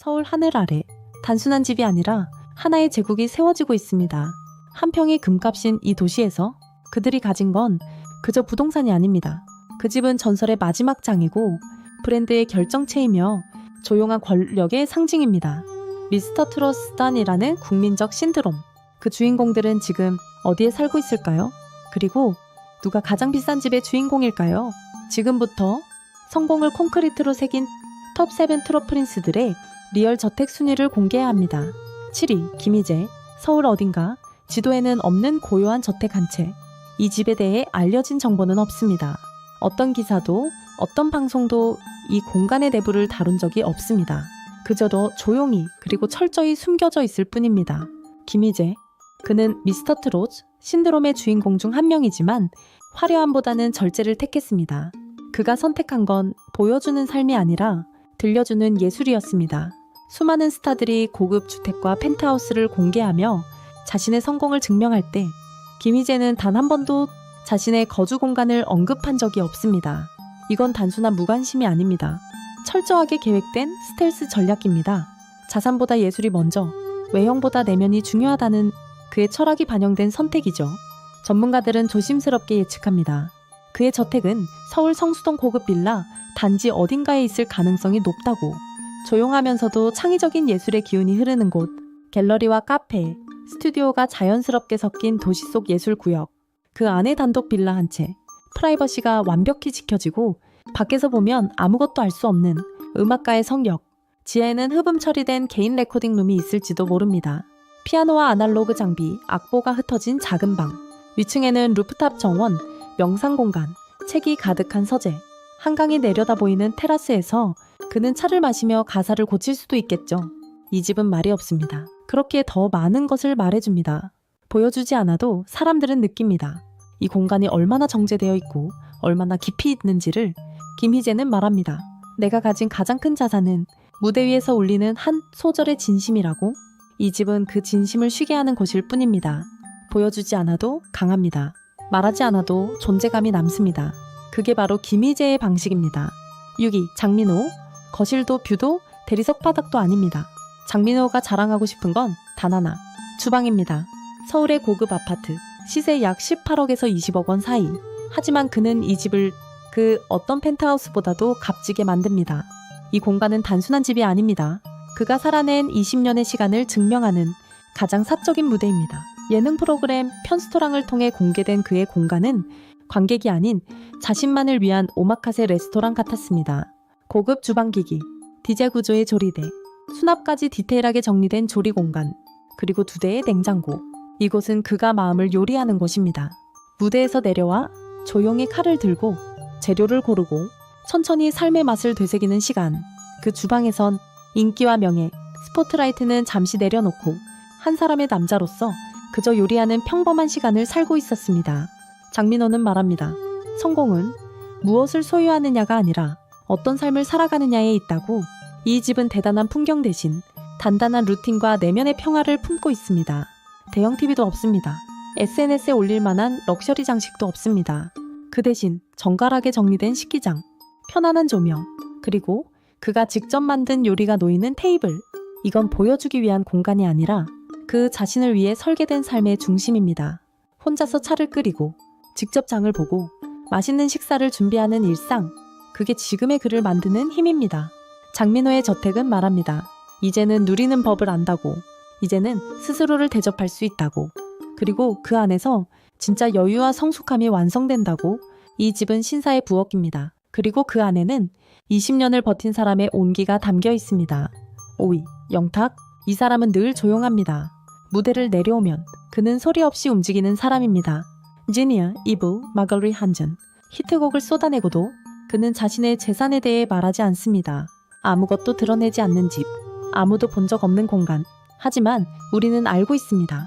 서울 하늘 아래 단순한 집이 아니라 하나의 제국이 세워지고 있습니다. 한 평의 금값인 이 도시에서 그들이 가진 건 그저 부동산이 아닙니다. 그 집은 전설의 마지막 장이고 브랜드의 결정체이며 조용한 권력의 상징입니다. 미스터 트러스단이라는 국민적 신드롬. 그 주인공들은 지금 어디에 살고 있을까요? 그리고 누가 가장 비싼 집의 주인공일까요? 지금부터 성공을 콘크리트로 새긴 톱7 트로 프린스들의 리얼 저택 순위를 공개해야 합니다. 7위 김희재. 서울 어딘가 지도에는 없는 고요한 저택 한 채. 이 집에 대해 알려진 정보는 없습니다. 어떤 기사도 어떤 방송도 이 공간의 내부를 다룬 적이 없습니다. 그저도 조용히 그리고 철저히 숨겨져 있을 뿐입니다. 김희재. 그는 미스터 트롯 신드롬의 주인공 중 한 명이지만 화려함보다는 절제를 택했습니다. 그가 선택한 건 보여주는 삶이 아니라 들려주는 예술이었습니다. 수많은 스타들이 고급 주택과 펜트하우스를 공개하며 자신의 성공을 증명할 때 김희재는 단 한 번도 자신의 거주 공간을 언급한 적이 없습니다. 이건 단순한 무관심이 아닙니다. 철저하게 계획된 스텔스 전략입니다. 자산보다 예술이 먼저, 외형보다 내면이 중요하다는 그의 철학이 반영된 선택이죠. 전문가들은 조심스럽게 예측합니다. 그의 저택은 서울 성수동 고급 빌라 단지 어딘가에 있을 가능성이 높다고. 조용하면서도 창의적인 예술의 기운이 흐르는 곳, 갤러리와 카페, 스튜디오가 자연스럽게 섞인 도시 속 예술구역, 그 안에 단독 빌라 한 채, 프라이버시가 완벽히 지켜지고 밖에서 보면 아무것도 알 수 없는 음악가의 성역, 지하에는 흡음 처리된 개인 레코딩 룸이 있을지도 모릅니다. 피아노와 아날로그 장비, 악보가 흩어진 작은 방, 위층에는 루프탑 정원, 명상 공간, 책이 가득한 서재, 한강이 내려다 보이는 테라스에서 그는 차를 마시며 가사를 고칠 수도 있겠죠. 이 집은 말이 없습니다. 그렇게 더 많은 것을 말해줍니다. 보여주지 않아도 사람들은 느낍니다. 이 공간이 얼마나 정제되어 있고 얼마나 깊이 있는지를 김희재는 말합니다. 내가 가진 가장 큰 자산은 무대 위에서 울리는 한 소절의 진심이라고. 이 집은 그 진심을 쉬게 하는 곳일 뿐입니다. 보여주지 않아도 강합니다. 말하지 않아도 존재감이 남습니다. 그게 바로 김희재의 방식입니다. 6위 장민호. 거실도 뷰도 대리석 바닥도 아닙니다. 장민호가 자랑하고 싶은 건 단 하나, 주방입니다. 서울의 고급 아파트, 시세 약 18억에서 20억 원 사이. 하지만 그는 이 집을 그 어떤 펜트하우스보다도 값지게 만듭니다. 이 공간은 단순한 집이 아닙니다. 그가 살아낸 20년의 시간을 증명하는 가장 사적인 무대입니다. 예능 프로그램 편스토랑을 통해 공개된 그의 공간은 관객이 아닌 자신만을 위한 오마카세 레스토랑 같았습니다. 고급 주방기기, 디젤 구조의 조리대, 수납까지 디테일하게 정리된 조리 공간, 그리고 2대의 냉장고. 이곳은 그가 마음을 요리하는 곳입니다. 무대에서 내려와 조용히 칼을 들고 재료를 고르고 천천히 삶의 맛을 되새기는 시간. 그 주방에선 인기와 명예, 스포트라이트는 잠시 내려놓고 한 사람의 남자로서 그저 요리하는 평범한 시간을 살고 있었습니다. 장민호는 말합니다. 성공은 무엇을 소유하느냐가 아니라 어떤 삶을 살아가느냐에 있다고. 이 집은 대단한 풍경 대신 단단한 루틴과 내면의 평화를 품고 있습니다. 대형 TV도 없습니다. SNS에 올릴 만한 럭셔리 장식도 없습니다. 그 대신 정갈하게 정리된 식기장, 편안한 조명, 그리고 그가 직접 만든 요리가 놓이는 테이블. 이건 보여주기 위한 공간이 아니라 그 자신을 위해 설계된 삶의 중심입니다. 혼자서 차를 끓이고 직접 장을 보고 맛있는 식사를 준비하는 일상. 그게 지금의 그를 만드는 힘입니다. 장민호의 저택은 말합니다. 이제는 누리는 법을 안다고. 이제는 스스로를 대접할 수 있다고. 그리고 그 안에서 진짜 여유와 성숙함이 완성된다고. 이 집은 신사의 부엌입니다. 그리고 그 안에는 20년을 버틴 사람의 온기가 담겨 있습니다. 5위 영탁. 이 사람은 늘 조용합니다. 무대를 내려오면 그는 소리 없이 움직이는 사람입니다. 지니아, 이브, 마거리 한전. 히트곡을 쏟아내고도 그는 자신의 재산에 대해 말하지 않습니다. 아무것도 드러내지 않는 집, 아무도 본 적 없는 공간. 하지만 우리는 알고 있습니다.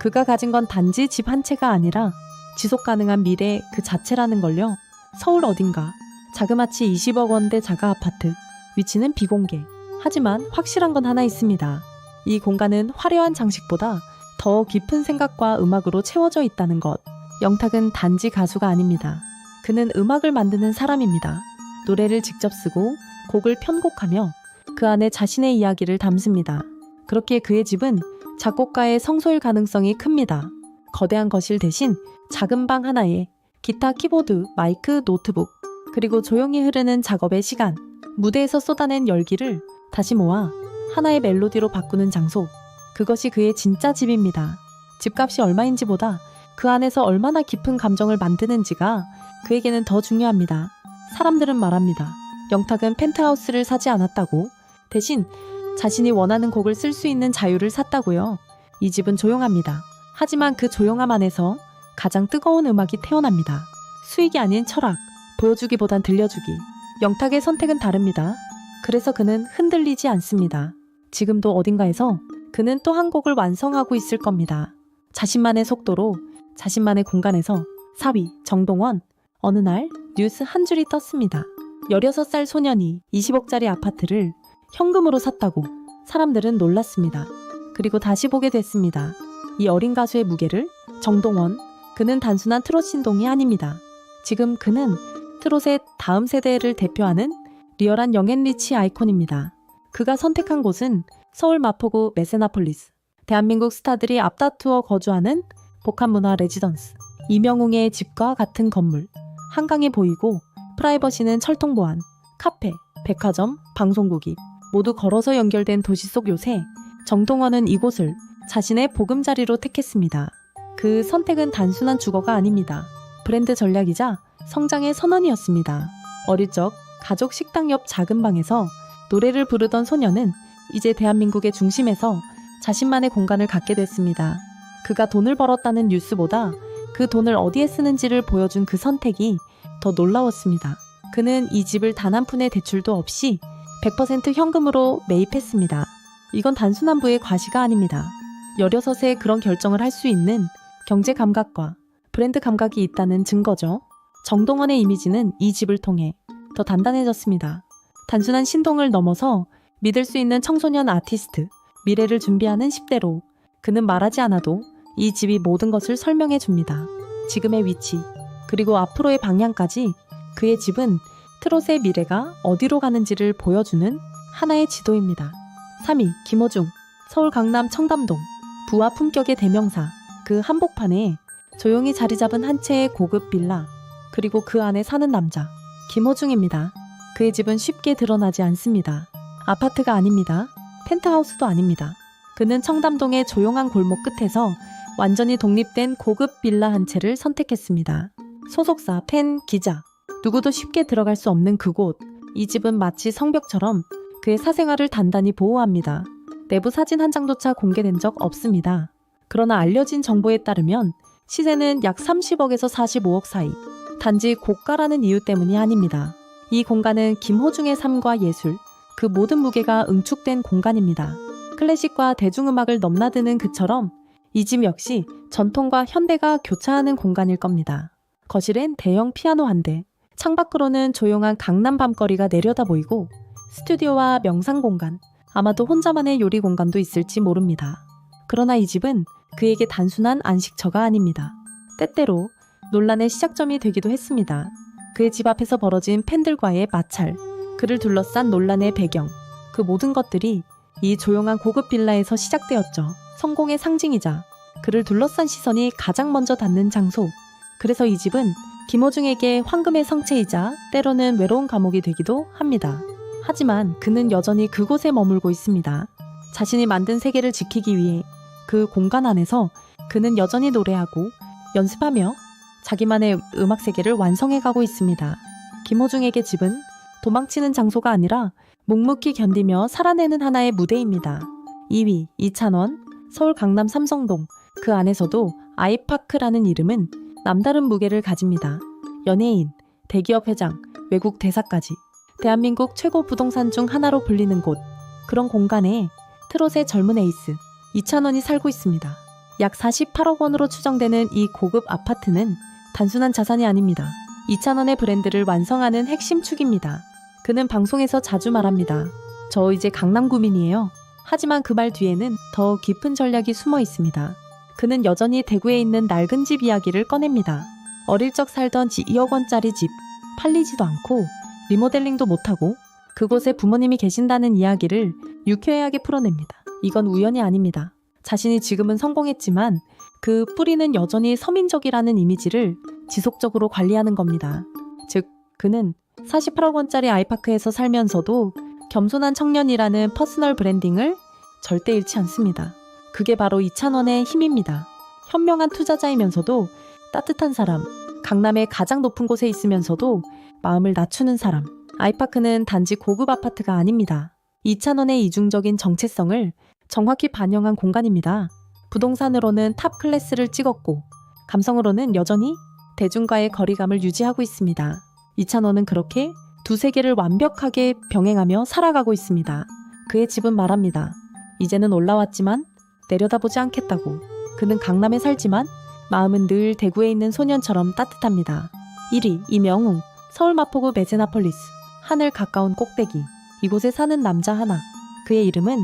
그가 가진 건 단지 집 한 채가 아니라 지속 가능한 미래 그 자체라는 걸요. 서울 어딘가 자그마치 20억 원대 자가 아파트. 위치는 비공개. 하지만 확실한 건 하나 있습니다. 이 공간은 화려한 장식보다 더 깊은 생각과 음악으로 채워져 있다는 것. 영탁은 단지 가수가 아닙니다. 그는 음악을 만드는 사람입니다. 노래를 직접 쓰고 곡을 편곡하며 그 안에 자신의 이야기를 담습니다. 그렇기에 그의 집은 작곡가의 성소일 가능성이 큽니다. 거대한 거실 대신 작은 방 하나에 기타, 키보드, 마이크, 노트북, 그리고 조용히 흐르는 작업의 시간, 무대에서 쏟아낸 열기를 다시 모아 하나의 멜로디로 바꾸는 장소, 그것이 그의 진짜 집입니다. 집값이 얼마인지보다 그 안에서 얼마나 깊은 감정을 만드는지가 그에게는 더 중요합니다. 사람들은 말합니다. 영탁은 펜트하우스를 사지 않았다고, 대신 자신이 원하는 곡을 쓸 수 있는 자유를 샀다고요. 이 집은 조용합니다. 하지만 그 조용함 안에서 가장 뜨거운 음악이 태어납니다. 수익이 아닌 철학, 보여주기보단 들려주기. 영탁의 선택은 다릅니다. 그래서 그는 흔들리지 않습니다. 지금도 어딘가에서 그는 또 한 곡을 완성하고 있을 겁니다. 자신만의 속도로, 자신만의 공간에서. 4위, 정동원. 어느 날 뉴스 한 줄이 떴습니다. 16살 소년이 20억짜리 아파트를 현금으로 샀다고. 사람들은 놀랐습니다. 그리고 다시 보게 됐습니다. 이 어린 가수의 무게를. 정동원, 그는 단순한 트롯 신동이 아닙니다. 지금 그는 트롯의 다음 세대를 대표하는 리얼한 영앤리치 아이콘입니다. 그가 선택한 곳은 서울 마포구 메세나폴리스. 대한민국 스타들이 앞다투어 거주하는 복합문화 레지던스. 이명웅의 집과 같은 건물. 한강이 보이고 프라이버시는 철통보안, 카페, 백화점, 방송국이 모두 걸어서 연결된 도시 속 요새, 정동원은 이곳을 자신의 보금자리로 택했습니다. 그 선택은 단순한 주거가 아닙니다. 브랜드 전략이자 성장의 선언이었습니다. 어릴 적 가족 식당 옆 작은 방에서 노래를 부르던 소녀는 이제 대한민국의 중심에서 자신만의 공간을 갖게 됐습니다. 그가 돈을 벌었다는 뉴스보다 그 돈을 어디에 쓰는지를 보여준 그 선택이 더 놀라웠습니다. 그는 이 집을 단 한 푼의 대출도 없이 100% 현금으로 매입했습니다. 이건 단순한 부의 과시가 아닙니다. 16에 그런 결정을 할 수 있는 경제 감각과 브랜드 감각이 있다는 증거죠. 정동원의 이미지는 이 집을 통해 더 단단해졌습니다. 단순한 신동을 넘어서 믿을 수 있는 청소년 아티스트, 미래를 준비하는 10대로 그는 말하지 않아도 이 집이 모든 것을 설명해 줍니다. 지금의 위치, 그리고 앞으로의 방향까지. 그의 집은 트롯의 미래가 어디로 가는지를 보여주는 하나의 지도입니다. 3위, 김호중. 서울 강남 청담동. 부와 품격의 대명사. 그 한복판에 조용히 자리 잡은 한 채의 고급 빌라, 그리고 그 안에 사는 남자, 김호중입니다. 그의 집은 쉽게 드러나지 않습니다. 아파트가 아닙니다. 펜트하우스도 아닙니다. 그는 청담동의 조용한 골목 끝에서 완전히 독립된 고급 빌라 한 채를 선택했습니다. 소속사, 팬, 기자, 누구도 쉽게 들어갈 수 없는 그곳. 이 집은 마치 성벽처럼 그의 사생활을 단단히 보호합니다. 내부 사진 한 장조차 공개된 적 없습니다. 그러나 알려진 정보에 따르면 시세는 약 30억에서 45억 사이. 단지 고가라는 이유 때문이 아닙니다. 이 공간은 김호중의 삶과 예술, 그 모든 무게가 응축된 공간입니다. 클래식과 대중음악을 넘나드는 그처럼 이 집 역시 전통과 현대가 교차하는 공간일 겁니다. 거실엔 대형 피아노 한 대, 창밖으로는 조용한 강남 밤거리가 내려다 보이고 스튜디오와 명상 공간, 아마도 혼자만의 요리 공간도 있을지 모릅니다. 그러나 이 집은 그에게 단순한 안식처가 아닙니다. 때때로 논란의 시작점이 되기도 했습니다. 그의 집 앞에서 벌어진 팬들과의 마찰, 그를 둘러싼 논란의 배경, 그 모든 것들이 이 조용한 고급 빌라에서 시작되었죠. 성공의 상징이자 그를 둘러싼 시선이 가장 먼저 닿는 장소. 그래서 이 집은 김호중에게 황금의 성체이자 때로는 외로운 감옥이 되기도 합니다. 하지만 그는 여전히 그곳에 머물고 있습니다. 자신이 만든 세계를 지키기 위해 그 공간 안에서 그는 여전히 노래하고 연습하며 자기만의 음악 세계를 완성해가고 있습니다. 김호중에게 집은 도망치는 장소가 아니라 묵묵히 견디며 살아내는 하나의 무대입니다. 2위, 이찬원. 서울 강남 삼성동. 그 안에서도 아이파크라는 이름은 남다른 무게를 가집니다. 연예인, 대기업 회장, 외국 대사까지. 대한민국 최고 부동산 중 하나로 불리는 곳. 그런 공간에 트롯의 젊은 에이스 이찬원이 살고 있습니다. 약 48억 원으로 추정되는 이 고급 아파트는 단순한 자산이 아닙니다. 이찬원의 브랜드를 완성하는 핵심 축입니다. 그는 방송에서 자주 말합니다. 저 이제 강남구민이에요. 하지만 그 말 뒤에는 더 깊은 전략이 숨어 있습니다. 그는 여전히 대구에 있는 낡은 집 이야기를 꺼냅니다. 어릴 적 살던 2억 원짜리 집, 팔리지도 않고 리모델링도 못하고 그곳에 부모님이 계신다는 이야기를 유쾌하게 풀어냅니다. 이건 우연이 아닙니다. 자신이 지금은 성공했지만 그 뿌리는 여전히 서민적이라는 이미지를 지속적으로 관리하는 겁니다. 즉, 그는 48억 원짜리 아이파크에서 살면서도 겸손한 청년이라는 퍼스널 브랜딩을 절대 잃지 않습니다. 그게 바로 이찬원의 힘입니다. 현명한 투자자이면서도 따뜻한 사람, 강남의 가장 높은 곳에 있으면서도 마음을 낮추는 사람. 아이파크는 단지 고급 아파트가 아닙니다. 이찬원의 이중적인 정체성을 정확히 반영한 공간입니다. 부동산으로는 탑 클래스를 찍었고 감성으로는 여전히 대중과의 거리감을 유지하고 있습니다. 이찬원은 그렇게 두 세계를 완벽하게 병행하며 살아가고 있습니다. 그의 집은 말합니다. 이제는 올라왔지만 내려다보지 않겠다고. 그는 강남에 살지만 마음은 늘 대구에 있는 소년처럼 따뜻합니다. 1위 이명웅, 서울 마포구 메세나폴리스, 하늘 가까운 꼭대기. 이곳에 사는 남자 하나. 그의 이름은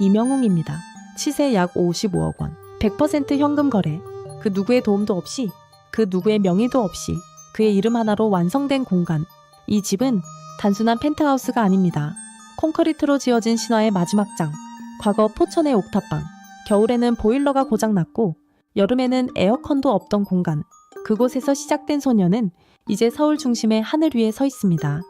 이명웅입니다. 시세 약 55억 원. 100% 현금 거래. 그 누구의 도움도 없이, 그 누구의 명의도 없이 그의 이름 하나로 완성된 공간. 이 집은 단순한 펜트하우스가 아닙니다. 콘크리트로 지어진 신화의 마지막 장. 과거 포천의 옥탑방. 겨울에는 보일러가 고장났고 여름에는 에어컨도 없던 공간. 그곳에서 시작된 소녀는 이제 서울 중심의 하늘 위에 서 있습니다.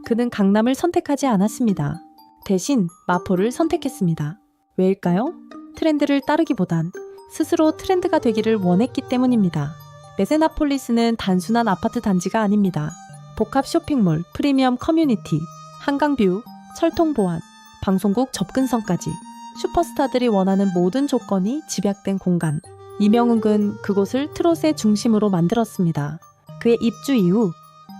그는 강남을 선택하지 않았습니다. 대신 마포를 선택했습니다. 왜일까요? 트렌드를 따르기보단 스스로 트렌드가 되기를 원했기 때문입니다. 메세나폴리스는 단순한 아파트 단지가 아닙니다. 복합 쇼핑몰, 프리미엄 커뮤니티, 한강뷰, 철통보안, 방송국 접근성까지 슈퍼스타들이 원하는 모든 조건이 집약된 공간. 이명웅은 그곳을 트롯의 중심으로 만들었습니다. 그의 입주 이후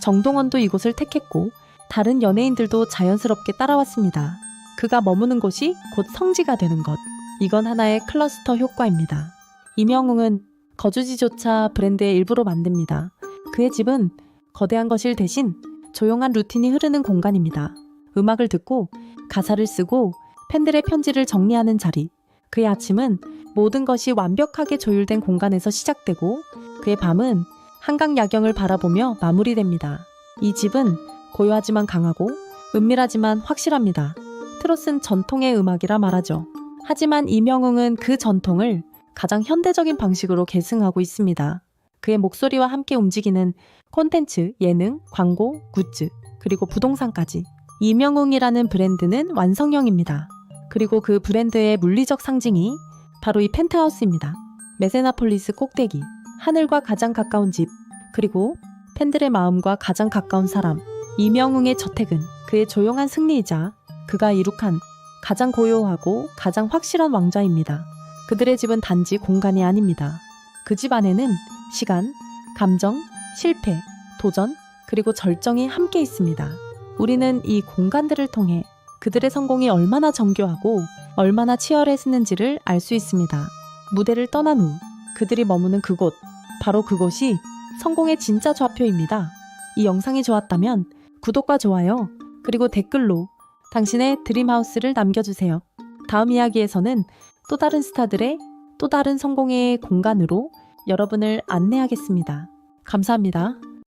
정동원도 이곳을 택했고 다른 연예인들도 자연스럽게 따라왔습니다. 그가 머무는 곳이 곧 성지가 되는 것. 이건 하나의 클러스터 효과입니다. 이명웅은 거주지조차 브랜드의 일부로 만듭니다. 그의 집은 거대한 거실 대신 조용한 루틴이 흐르는 공간입니다. 음악을 듣고 가사를 쓰고 팬들의 편지를 정리하는 자리. 그의 아침은 모든 것이 완벽하게 조율된 공간에서 시작되고 그의 밤은 한강 야경을 바라보며 마무리됩니다. 이 집은 고요하지만 강하고 은밀하지만 확실합니다. 트롯은 전통의 음악이라 말하죠. 하지만 이명웅은 그 전통을 가장 현대적인 방식으로 계승하고 있습니다. 그의 목소리와 함께 움직이는 콘텐츠, 예능, 광고, 굿즈, 그리고 부동산까지. 이명웅이라는 브랜드는 완성형입니다. 그리고 그 브랜드의 물리적 상징이 바로 이 펜트하우스입니다. 메세나폴리스 꼭대기, 하늘과 가장 가까운 집, 그리고 팬들의 마음과 가장 가까운 사람. 이명웅의 저택은 그의 조용한 승리이자 그가 이룩한 가장 고요하고 가장 확실한 왕좌입니다. 그들의 집은 단지 공간이 아닙니다. 그 집 안에는 시간, 감정, 실패, 도전, 그리고 절정이 함께 있습니다. 우리는 이 공간들을 통해 그들의 성공이 얼마나 정교하고 얼마나 치열했는지를 알 수 있습니다. 무대를 떠난 후 그들이 머무는 그곳, 바로 그곳이 성공의 진짜 좌표입니다. 이 영상이 좋았다면 구독과 좋아요, 그리고 댓글로 당신의 드림하우스를 남겨주세요. 다음 이야기에서는 또 다른 스타들의 또 다른 성공의 공간으로 여러분을 안내하겠습니다. 감사합니다.